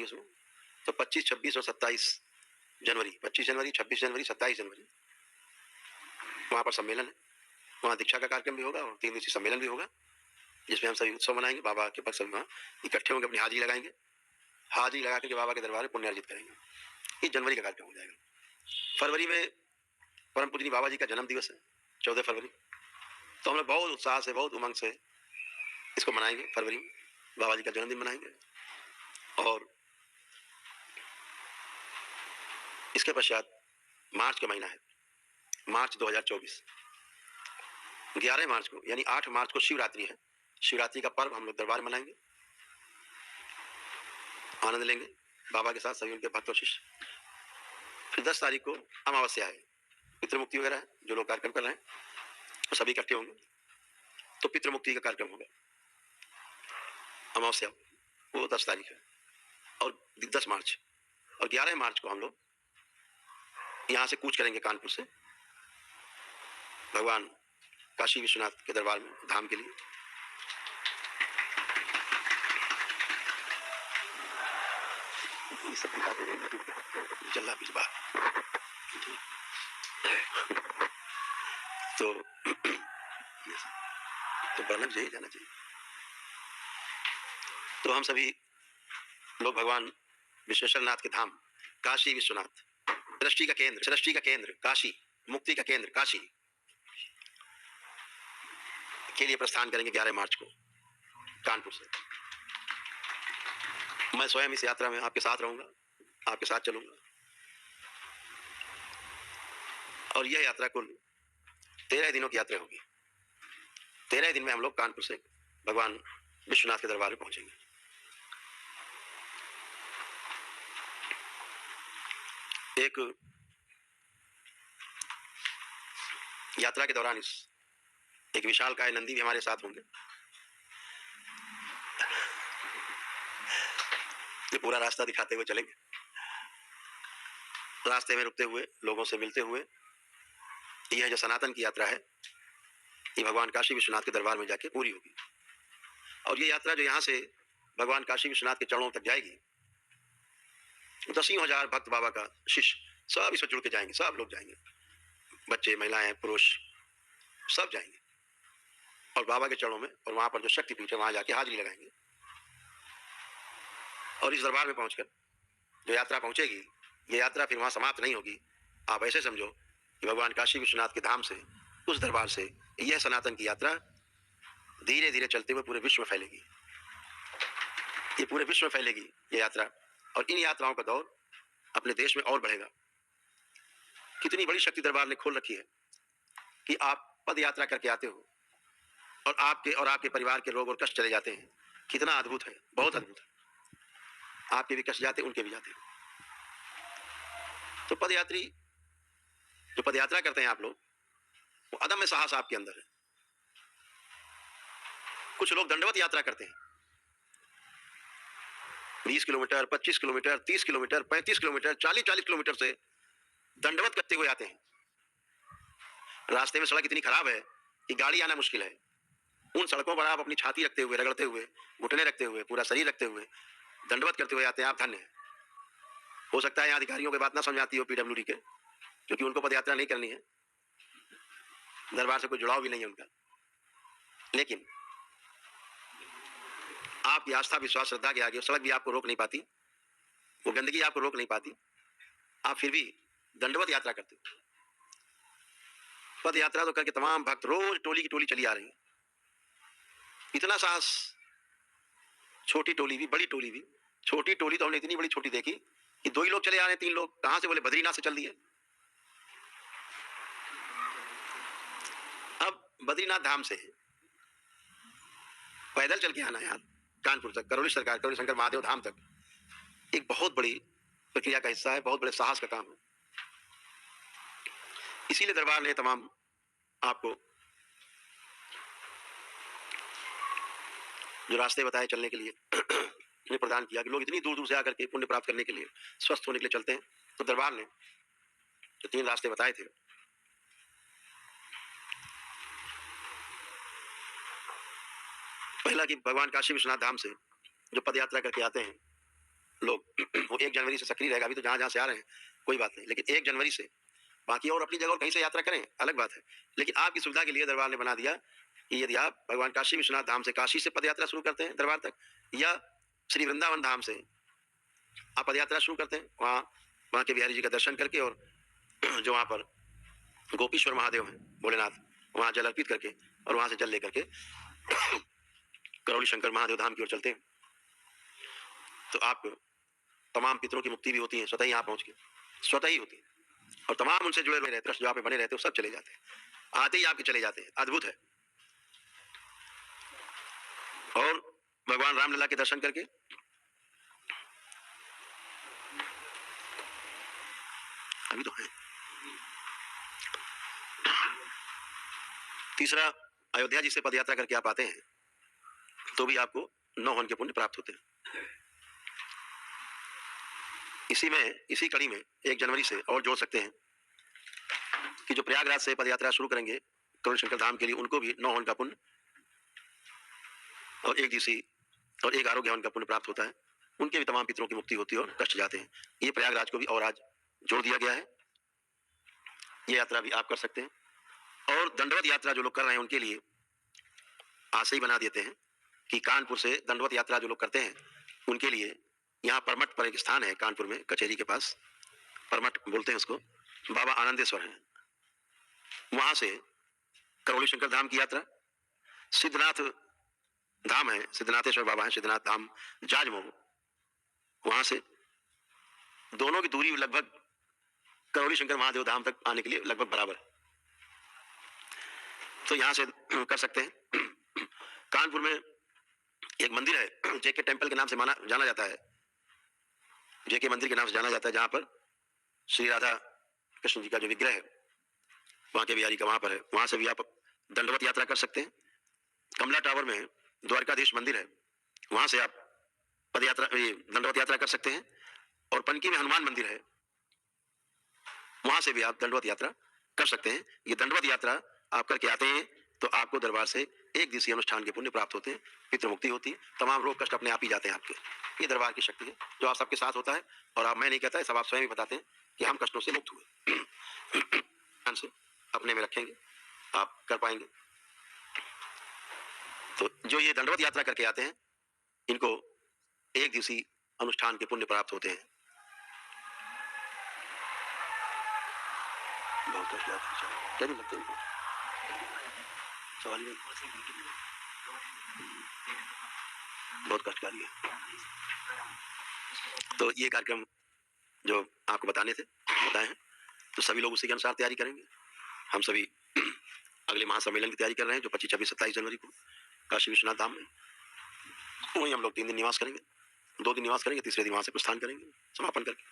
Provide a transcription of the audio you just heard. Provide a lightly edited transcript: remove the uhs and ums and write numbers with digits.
उसमें तो 25, 26 और 27 जनवरी, 25 जनवरी, 26 जनवरी, 27 जनवरी वहाँ पर सम्मेलन है। वहाँ दीक्षा का कार्यक्रम भी होगा और 3 दिवसीय सम्मेलन भी होगा, जिसमें हम सभी उत्सव मनाएंगे। बाबा के पक्ष में वहाँ इकट्ठे होंगे, अपनी हाजिरी लगाएंगे, हाजिरी लगा करके बाबा के दरबार में पुण्य अर्जित करेंगे। ये जनवरी का कार्यक्रम हो जाएगा। फरवरी में परम पूजनीय बाबा जी का जन्म दिवस है, 14 फरवरी। तो हम लोग बहुत उत्साह से, बहुत उमंग से इसको मनाएंगे। फरवरी में बाबा जी का जन्मदिन मनाएंगे। और इसके पश्चात मार्च का महीना है, मार्च 2024, 11 मार्च को यानी 8 मार्च को शिवरात्रि है। शिवरात्रि का पर्व हम लोग दरबार मनाएंगे, आनंद लेंगे बाबा के साथ, सभी उनके भक्त और शिष्य। फिर 10 तारीख को अमावस्या है, पितृमुक्ति वगैरह है, जो लोग कार्यक्रम कर रहे हैं वो सभी इकट्ठे होंगे, तो पितृमुक्ति का कार्यक्रम होगा। अमावस्या वो 10 तारीख है और 10 मार्च और 11 मार्च को हम लोग यहाँ से कूच करेंगे कानपुर से भगवान काशी विश्वनाथ के दरबार में, धाम के लिए। ये सब चल रहा बार तो बढ़ना चाहिए, जाना चाहिए। तो हम सभी लोग भगवान विश्वेश्वर नाथ के धाम काशी विश्वनाथ, सृष्टि का केंद्र काशी, मुक्ति का केंद्र काशी के लिए प्रस्थान करेंगे 11 मार्च को कानपुर से। मैं स्वयं इस यात्रा में आपके साथ रहूंगा, आपके साथ चलूंगा। और यह यात्रा कुल 13 दिनों की यात्रा होगी। 13 दिन में हम लोग कानपुर से भगवान विश्वनाथ के दरबार में पहुंचेंगे। एक यात्रा के दौरान एक विशालकाय नंदी भी हमारे साथ होंगे। ये पूरा रास्ता दिखाते हुए चलेंगे, रास्ते में रुकते हुए, लोगों से मिलते हुए। यह जो सनातन की यात्रा है, ये भगवान काशी विश्वनाथ के दरबार में जाके पूरी होगी। और ये यात्रा जो यहाँ से भगवान काशी विश्वनाथ के चरणों तक जाएगी, 10,000 भक्त बाबा का शिष्य सब इसमें जुड़ के जाएंगे, सब लोग जाएंगे, बच्चे, महिलाएं, पुरुष सब जाएंगे और बाबा के चरणों में और वहां पर जो शक्तिपीठ है वहां जाके हाजिरी लगाएंगे। और इस दरबार में पहुंचकर जो यात्रा पहुंचेगी, ये यात्रा फिर वहां समाप्त नहीं होगी। आप ऐसे समझो कि भगवान काशी विश्वनाथ के धाम से, उस दरबार से यह सनातन की यात्रा धीरे धीरे चलते हुए पूरे विश्व में फैलेगी। ये पूरे विश्व में फैलेगी ये यात्रा। और इन यात्राओं का दौर अपने देश में और बढ़ेगा। कितनी बड़ी शक्ति दरबार ने खोल रखी है कि आप पद यात्रा करके आते हो और आपके परिवार के रोग और कष्ट चले जाते हैं। कितना अद्भुत है, बहुत अद्भुत है। आपके भी कष्ट जाते, उनके भी जाते। तो पदयात्री जो पदयात्रा करते हैं आप लोग, वो अदम्य साहस आपके अंदर है। कुछ लोग दंडवत यात्रा करते हैं, 20 kilometre, 25 kilometre, 30 kilometre, 35 kilometre, 40 kilometre से दंडवत करते हुए आते हैं। रास्ते में सड़क इतनी खराब है कि गाड़ी आना मुश्किल है। उन सड़कों पर आप अपनी छाती रखते हुए, रगड़ते हुए, घुटने रखते हुए, पूरा शरीर रखते हुए दंडवत करते हुए आते हैं। आप धन्य हैं। हो सकता है यहाँ अधिकारियों की बात ना समझ आती हो, पीडब्ल्यूडी के, क्योंकि उनको पदयात्रा नहीं करनी है, दरबार से कोई जुड़ाव भी नहीं है उनका। लेकिन आपकी आस्था, विश्वास, श्रद्धा के आगे सड़क भी आपको रोक नहीं पाती, वो गंदगी आपको रोक नहीं पाती। आप फिर भी दंडवत यात्रा करते हो। पद यात्रा तो करके तमाम भक्त रोज टोली की टोली चली आ रही है। इतना साहस, छोटी टोली भी, बड़ी टोली भी। छोटी टोली तो हमने इतनी बड़ी छोटी देखी कि 2 ही लोग चले आ रहे हैं, 3 लोग कहां से, बोले बद्रीनाथ से चल दिए। अब बद्रीनाथ धाम से पैदल चल के आना है कानपुर तक, करौली सरकार, करौली शंकर महादेव धाम तक, एक बहुत बड़ी प्रक्रिया का हिस्सा है, बहुत बड़े साहस का काम है। इसीलिए दरबार ने तमाम आपको जो रास्ते बताए चलने के लिए ने प्रदान किया कि लोग इतनी दूर दूर से आकर के पुण्य प्राप्त करने के लिए, स्वस्थ होने के लिए चलते हैं। तो दरबार ने जो 3 रास्ते बताए थे, पहला कि भगवान काशी विश्वनाथ धाम से जो पद यात्रा करके आते हैं लोग वो 1 जनवरी से सक्रिय रहेगा। अभी तो जहाँ-जहाँ से आ रहे हैं कोई बात नहीं, लेकिन 1 जनवरी से बाकी और अपनी जगह और कहीं से यात्रा करें, अलग बात है। लेकिन आपकी सुविधा के लिए दरबार ने बना दिया कि यदि आप भगवान काशी विश्वनाथ धाम से काशी से पदयात्रा शुरू करते हैं दरबार तक, या श्री वृंदावन धाम से आप पदयात्रा शुरू करते हैं, वहाँ के बिहारी जी का दर्शन करके और जो वहाँ पर गोपीश्वर महादेव हैं भोलेनाथ, वहाँ जल अर्पित करके और वहाँ से जल लेकर के करौली शंकर महादेव धाम की ओर चलते हैं, तो आप तमाम पितरों की मुक्ति भी होती है स्वतः ही यहाँ पहुँच के, स्वतः ही होती है। और तमाम उनसे जुड़े रहते हैं, जो आप बने रहते हैं, सब चले जाते हैं, आते ही आपके चले जाते हैं। अद्भुत है। और भगवान रामलला के दर्शन करके अभी तो है। तीसरा, अयोध्या जी से पदयात्रा करके आप आते हैं तो भी आपको 9 हवन के पुण्य प्राप्त होते हैं। इसी कड़ी में 1 जनवरी से और जोड़ सकते हैं कि जो प्रयागराज से पदयात्रा शुरू करेंगे करौली शंकर धाम के लिए, उनको भी 9 हवन का पुण्य और 1 दिवसीय और 1 आरोग्य हवन का पुण्य प्राप्त होता है। उनके भी तमाम पितरों की मुक्ति होती है और कष्ट जाते हैं। ये प्रयागराज को भी और आज जोड़ दिया गया है। ये यात्रा भी आप कर सकते हैं। और दंडवत यात्रा जो लोग कर रहे हैं उनके लिए आज से ही बना देते हैं कि कानपुर से दंडवत यात्रा जो लोग करते हैं उनके लिए यहाँ परमठ पर एक स्थान है, कानपुर में कचहरी के पास, परमठ बोलते हैं उसको, बाबा आनंदेश्वर हैं। वहां से करौली शंकर धाम की यात्रा, सिद्धनाथ धाम है, सिद्धनाथेश्वर बाबा है, सिद्धनाथ धाम जाजमऊ, वहां से दोनों की दूरी लगभग करौली शंकर महादेव धाम तक आने के लिए लगभग बराबर है, तो यहां से कर सकते हैं। कानपुर में एक मंदिर है, जेके टेम्पल के नाम से जाना जाता है, जेके मंदिर के नाम से जाना जाता है, जहां पर श्री राधा कृष्ण जी का जो विग्रह है वहां के बिहारी का वहां पर है। वहां से भी आप दंडवत यात्रा कर सकते हैं। कमला टावर में द्वारकाधीश मंदिर है, वहां से आप दंडवत यात्रा कर सकते हैं। और पनकी में हनुमान मंदिर है, वहां से भी आप दंडवत यात्रा कर सकते हैं। ये दंडवत यात्रा आप करके आते हैं तो आपको दरबार से 1 दिवसीय अनुष्ठान के पुण्य प्राप्त होते हैं, पितृ मुक्ति होती है, तमाम रोग कष्ट अपने आप ही जाते हैं आपके। ये दरबार की शक्ति है जो आप सबके साथ होता है। और आप, मैं नहीं कहता है, सब आप स्वयं ही बताते हैं कि हम कष्टों से मुक्त हुए। से अपने में रखेंगे आप कर पाएंगे। तो जो ये दंडवत यात्रा करके आते हैं इनको 1 दिवसीय अनुष्ठान के पुण्य प्राप्त होते हैं। बहुत कष्ट क्या नहीं लगते उनको, सवाल नहीं, बहुत कष्टकारी है। तो ये कार्यक्रम जो आपको बताए हैं, तो सभी लोग उसी के अनुसार तैयारी करेंगे। हम सभी अगले महासम्मेलन की तैयारी कर रहे हैं जो 25, 26, 27 जनवरी को काशी विश्वनाथ धाम में, वहीं हम लोग 3 दिन निवास करेंगे, 2 दिन निवास करेंगे, तीसरे दिन वहां से प्रस्थान करेंगे समापन करके।